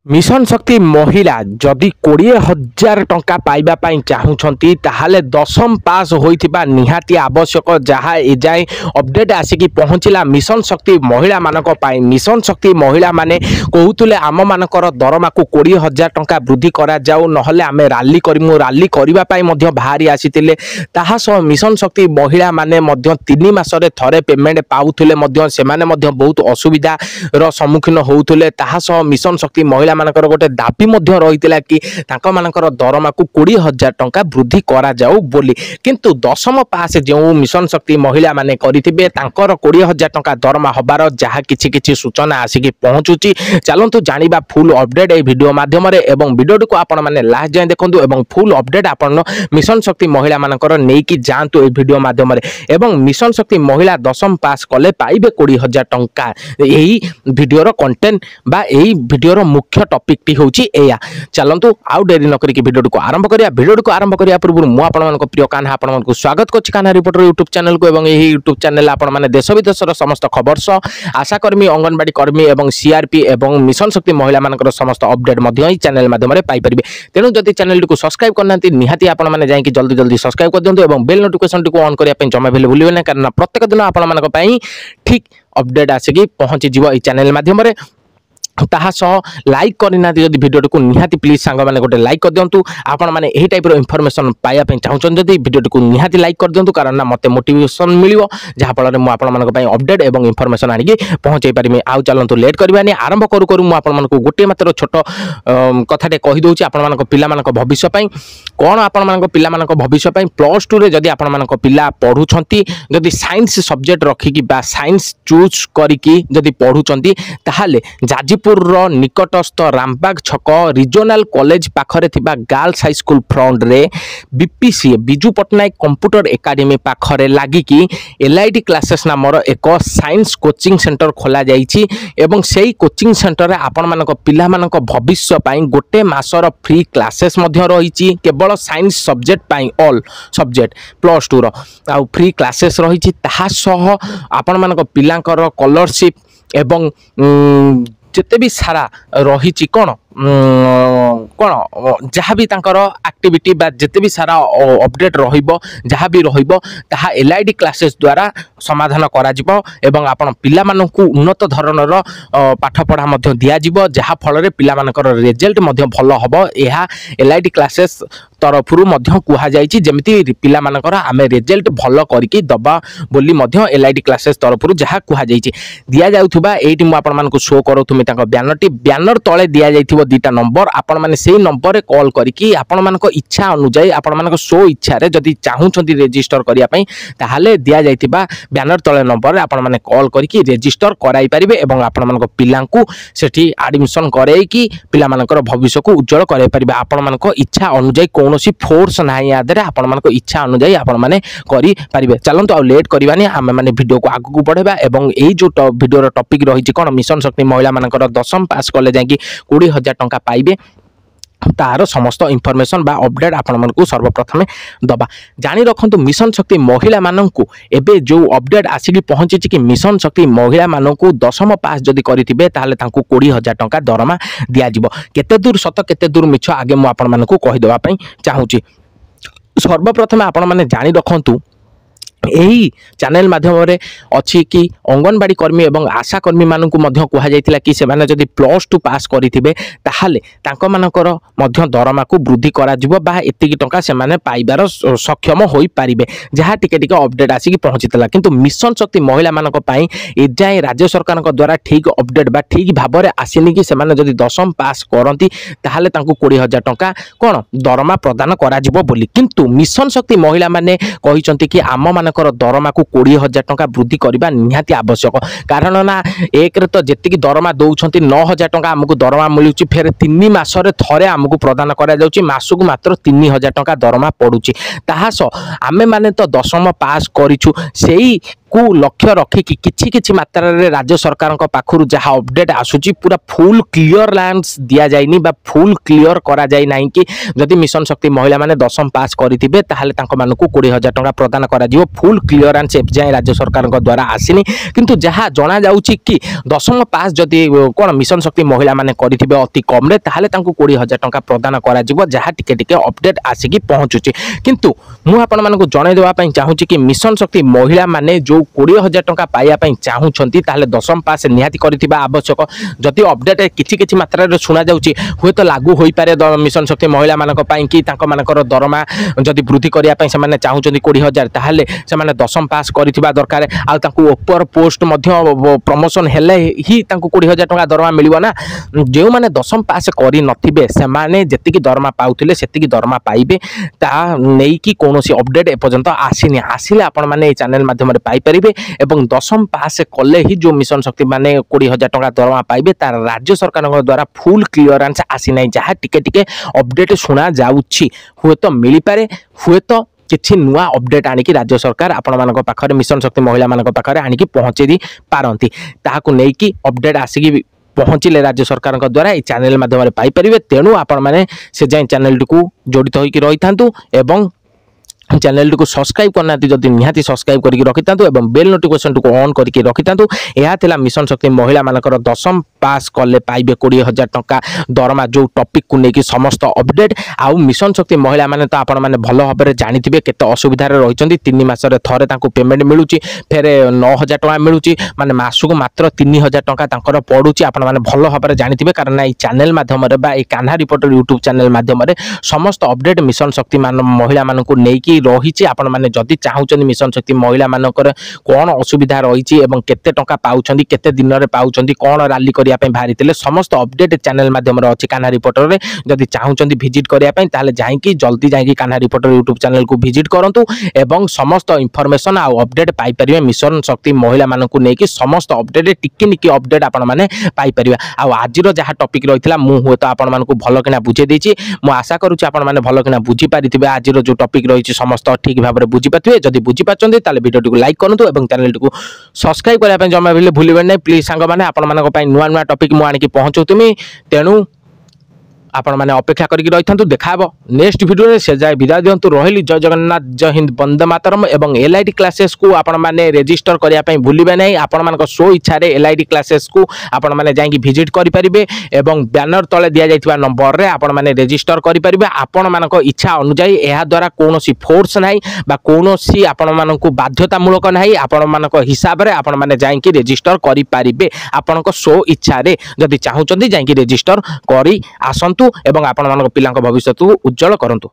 Mission शक्ति महिला जदि 20,000 टंका पाइबा पाई चाहूछंती ताहाले दशम पास होइथिबा निहाती आवश्यक जहाँ एजाए अपडेट आसिकी पहुँचला मिशन शक्ति महिला मानक पाई। मिशन शक्ति महिला माने कहूतुले आम मानकर दरमा को 20,000 टंका वृद्धि करा जाऊ नहले आमे रैली करिमु रैली करिबा पाई मध्य बाहरी आसीतिले। ताहा सह मिशन शक्ति महिला माने मध्य 3 मासरे थरे पेमेंट पाउथुले मध्य सेमाने मध्य बहुत असुविधा रो सम्मुखीन होउथुले। ताहा सह मिशन शक्ति महिला मानकर गोटे दाबी मध्य रहितिला कि तांका मानकर दरमा को 20,000 टंका वृद्धि करा जाऊ बोली। किंतु दशम पास जो मिशन शक्ति महिला माने करिथिबे तांकर 20,000 टंका दरमा हबार जहाँ किछि किछि सूचना आसिकी पहुँचुची। चलंतु जानिबा फुल अपडेट ए वीडियो माध्यम रे एवं वीडियो को आपण माने लास्ट जाय देखंतु एवं फुल अपडेट आपण मिशन शक्ति महिला मानकर नेकी जानतु ए वीडियो माध्यम रे एवं मिशन शक्ति महिला दशम पास कले पाइबे 20,000 टंका। एही वीडियो रो कंटेंट बा एही वीडियो रो मुख्य टॉपिक टी होची एया। चलंतु आउ डेरी न करी कि वीडियो को आरंभ करिया। वीडियो को आरंभ करिया पूर्व मु आपण मानको प्रिय कान्हा आपण मानको स्वागत करछि कान्हा रिपोर्टर यूट्यूब चैनल को एवं एही यूट्यूब चैनल आपण माने देश विदेशर समस्त खबर आशा कर्मी अंगनवाड़ी कर्मी एवं सीआरपी एवं मिशन शक्ति महिला मानकर समस्त अपडेट मध्य ही चैनल माध्यम रे पाई परिबे। तेनु जदि चैनल को सब्सक्राइब करनांती निहाती आपण माने जाई कि जल्दी जल्दी सब्सक्राइब कर दियंतु एवं बेल नोटिफिकेशन को ऑन करिया पे जमा भेले भूलिबे ना कारण प्रत्येक दिन आपण मानक पई ठीक अपडेट आसिकी पहुंची जीवो ई चैनल माध्यम रे। ताहा सह लाइक करना जदि वीडियो को निहाती प्लीज सांग माने गोटे लाइक कर दियंतु। आपण माने एही टाइप रो इन्फॉर्मेशन पाया पे चाहउछन जदि वीडियो को निहाती लाइक कर दियंतु कारण ना मते मोटिवेशन मिलिवो जहा फल रे मु आपण मानक पई अपडेट एवं इन्फॉर्मेशन आनी पहुंचाई परिमे। आउ चलंतु लेट करबानी आरंभ करू करू मु आपण मानक गोटे मात्र छोट कथाटे कहि दोछि आपण मानक पिला मानक भविष्य पई कोन आपण मानक पिला मानक भविष्य पई +2 रे जदि आपण मानक पिला पढुछंती जदि साइंस सब्जेक्ट रखिकी बा साइंस चूज करिकी जदि पढुछंती ताहाले जाजीपुर रो निकटस्थ रामबाग छक रिजनल कॉलेज पाखरे थिबा गर्ल्स हाई स्कूल फ्रंट रे BPC Biju Patnaik computer academy पाखरे लागी कि एलआईडी क्लासेस नामर एक साइंस कोचिंग सेंटर खोला जाइछि एवं सेही कोचिंग सेंटर रे आपण मानक पिला मानक भविष्य पई गोटे मासर फ्री क्लासेस मध्य रहिछि केवल साइंस सब्जेक्ट पई ऑल सब्जेक्ट +2 रो आ फ्री क्लासेस रहिछि। ताहा सह आपण मानक पिलांकर स्कॉलरशिप एवं जेते भी सारा रही कौन कौन जहाँ भी एक्टिविटी बा जेते भी सारा अपडेट रहिबो जहाँ भी रहिबो ताहा एलआईडी क्लासेस द्वारा समाधान करा जिवो एवं आपण पिला मानकु उन्नत धरणर पाठ पढ़ा मध्य दिया जिवो जहाँ फल रे पिला मानकर रिजल्ट मध्य भलो हबो। एहा एलआईडी क्लासेस तरफरु मध्य कुहा जाइछि जेमिति पिला मानकर आमे रिजल्ट भलो करिकि दबा बोली मध्य एलआईडी क्लासेस तरफरु जहाँ कुहा जाइछि दिया जाउथबा एठी मु आपण मानकु शो करूथुमी तांको ब्यानर तळे दिया जाइथिबो 2टा नंबर आपण माने सेही नंबर रे कॉल करिकि आपण मानको इच्छा अनुसार आपण मानको सो इच्छा रे जदि चाहूछंती रजिस्टर करिया पई ताहाले दिया जाइथिबा ब्यानर तळे नंबर रे आपण माने कॉल करिकि रजिस्टर कराई परिबे एवं आपण मानको पिलांकु सेठी एडमिशन करेई कि पिला मानकर भविष्य को उज्जवल कराई परिबे। आपण मानको इच्छा अनुसार कोनोसी फोर्स नाही आदरे आपण मानको इच्छा अनुसार आपण माने करि परिबे। चलंतु आ लेट करबानी आमे माने वीडियो को आगु को बढ़ेबा एवं एई जो वीडियो रो टॉपिक रहिछि कोन मिशन शक्ति महिला मानकर दशम पास कले जाई कि 20,000 टंका पाइबे तार समस्त इनफॉरमेशन बा अपडेट आपण मानकु सर्वप्रथमे दबा जानी रखंतु। मिशन शक्ति महिला मानकु एबे जो अपडेट आसिकी पहुंची कि मिशन शक्ति महिला मानकु दशम पास जदि करिथिबे ताले तांकु 20,000 टंका दरमा दिया जिवो। केते दूर सत केते दूर मिछ आगे मु आपण मानकु कहि देबा पई चाहूची। सर्वप्रथमे आपण माने जानी रखंतु यही चैनल माध्यम रे अच्छी कि अंगनवाड़ी कर्मी एवं आशा कर्मी मानकु मध्य कुहा जाइतिला कि से माने जदि +2 पास करिथिबे ताहाले तांको मानकर मध्य दरमा को वृद्धि करा जिवो बा एतिकी टंका से माने पाइबार सक्षम होई पारिबे जहाँ टिके टिके अपडेट आसिकी पहुंचितला। किंतु मिशन शक्ति महिला मानक पई ए जाय राज्य सरकार द्वारा ठीक अपडेट बा ठीक भाबरे आसिनी कि से माने जदि दशम पास करंती ताहाले तांको 20,000 टंका कोन दरमा प्रदान करा जिवो बोली। किंतु मिशन शक्ति महिला माने कहिसंती कि आम दरमा को 20,000 टंका वृद्धि करबा निहाती आवश्यक कारण ना एक रे तो जेतिकी दरमा दउछंती 9,000 टंका हमकु दरमा मिलुची फेर 3 मासरे थरे हमकु प्रदान करा जाउची मासकु मात्र 3,000 टंका दरमा पडुची। ताहा सो आमे माने तो दशम पास करिछु सेही को लक्ष्य रखिकी किछि किछि मात्रा रे राज्य सरकार पाखुरु जहाँ अपडेट आसुची पूरा फुल क्लियर लांस दिया जाइनी बा फुल क्लियर करा जाई नाही कि जदि मिशन शक्ति महिला माने दशम पास करिथिबे ताहाले तांको मानकु 20,000 टंका प्रदान करा जिवो फुल क्लियरेंस एप जाय राज्य सरकार द्वारा आसिनी किंतु जहाँ जना जाउची कि दशम पास जदि कोन मिशन शक्ति महिला माने करिथिबे अति कम रे ताहाले तांको 20,000 टंका प्रदान करा जिवो जहाँ टिके टिके अपडेट आसिकी पहुंचुची किंतु मु आपण मानकु जणे देवा पई चाहूची कि मिशन शक्ति महिला माने जो 20,000 टंका पाइया पई चाहूछंती ताहाले दशम पास निहाती करिथिबा आवश्यक जदि अपडेट किछि किछि मात्रा रे सुना जाउची हुए तो लागू होई पारे मिशन शक्ति महिला मानक पई कि तांको मानकर दरमा जदि वृद्धि करिया पई से माने चाहूछंती 20,000 ताहाले से माने दशम पास करिथिबा दरकार आ तांको ऊपर पोस्ट मध्य प्रमोशन हेले ही तांको 20,000 टंका दरमा मिलिबो ना जे माने दशम पास करि नथिबे से माने जेतिकी दरमा पाउथिले सेतिकी दरमा पाइबे ता नेई कि कोनोसी अपडेट ए पर्यंत आसिनी आसिले आपण माने ए चैनल माध्यम रे पाई परिबे एवं दशम पास कले ही जो मिशन शक्ति माने 20,000 टंका दरमा पाइबे तार राज्य सरकार द्वारा फुल क्लियरेंस आसी नै जहाँ टिके टिके अपडेट सुना जाउछि हुए तो मिली पारे हुए तो किछि नुआ अपडेट आनिकी राज्य सरकार आपण मानक पाखरे मिशन शक्ति महिला मानक पाखरे आनिकी पहुंचे दी पारंती ताहाकु नै कि अपडेट आसिकी पहुँचले राज्य सरकार द्वारा ये चैनल माध्यम पाई परिबे तेणु आपण माने से जाय चैनल को जोड़ित होइकी रही थांतु एवं चैनल को सब्सक्राइब करना जदि निहाती सब्सक्राइब करके रखि थांतु एवं बेल नोटिफिकेशन को ऑन करके रखि थांतु यह थिला मिशन शक्ति महिला मानकर दशम पास कले पाइबे 20,000 टंका दरमा जो टॉपिक को लेकिन समस्त अपडेट आउ मिशन शक्ति महिला माने तो आपण माने भलो भाबरे जानिथिबे केते असुविधा रे रहिचंदी 3 मास रे थरे तांको पेमेंट मिलुची फेर 9,000 टंका मिलुची माने मासुको मात्र 3,000 टंका तांकर पडुची आपण माने भलो भाबरे जानिथिबे कारण ए चैनल माध्यम रे बा ए कान्हा रिपोर्टर यूट्यूब चैनल माध्यम रे समस्त अपडेट मिशन शक्ति महिला माननको नेकी रही आपण माने जदि चाहूचंदी मिशन शक्ति महिला मानकर कोन असुविधा रही एवं केते टंका पाउचंदी केते दिन रे पाउचंदी कोन रैली करिया पई भारी थिले समस्त अपडेट चैनल माध्यम रे अछि कान्हा रिपोर्टर रे जदि चाहूचंदी विजिट करिया पई ताले जाईकी जल्दी जाईकी कान्हा रिपोर्टर यूट्यूब चैनल को विजिट करंतु एवं समस्त इंफॉर्मेशन आ अपडेट पाई परिबे मिशन शक्ति महिला माननको नेकी समस्त अपडेट टिकी निकी अपडेट आपण माने पाई परिबे आ आजिरो जहा टॉपिक रहितला मु हुए तो आपण मानको भलो किना बुझे देछि मु आशा करूछि आपण माने भलो किना बुझी पारिथिबे आजिरो जो टॉपिक रहिछि समस्त ठीक भाव में बुझी पाथे जदि बुझी पाचंदी ताले वीडियो को लाइक करंतु एवं चैनल को सब्सक्राइब करबा जमा भी भूलिबे नै प्लीज सांग माने आपण मानक पई नुआ नुआ टॉपिक मु आनिकी पहुंचौतुमी तेणु आपण माने अपेक्षा करके रही था देखाब नेक्स्ट वीडियो रे से जाय विदा दियंतु रहिली जय जगन्नाथ जय हिंद वंदे मातरम एवं एलआईडी क्लासेस को आपण माने रजिस्टर करिया पई भूलिबे नै आपण मानक सो इच्छा रे एलआईडी क्लासेस को आपण माने जाई विजिट करि परिबे एवं बैनर तले दिया जायतिबा नंबर रे आपण माने रजिस्टर करि परिबे आपण मानक इच्छा अनुसार एहा द्वारा कोनोसी फोर्स नाही बा कोनोसी आपण मानक बाध्यतामूलक नाही आपण मानक हिसाब रे आपण माने जाई रजिस्टर करि परिबे आपनक सो इच्छा रे जदि चाहूचंदी जाई रजिस्टर करि आसंतु एवं आपण मानक पिलांक भविष्य को उज्जवल करंतु।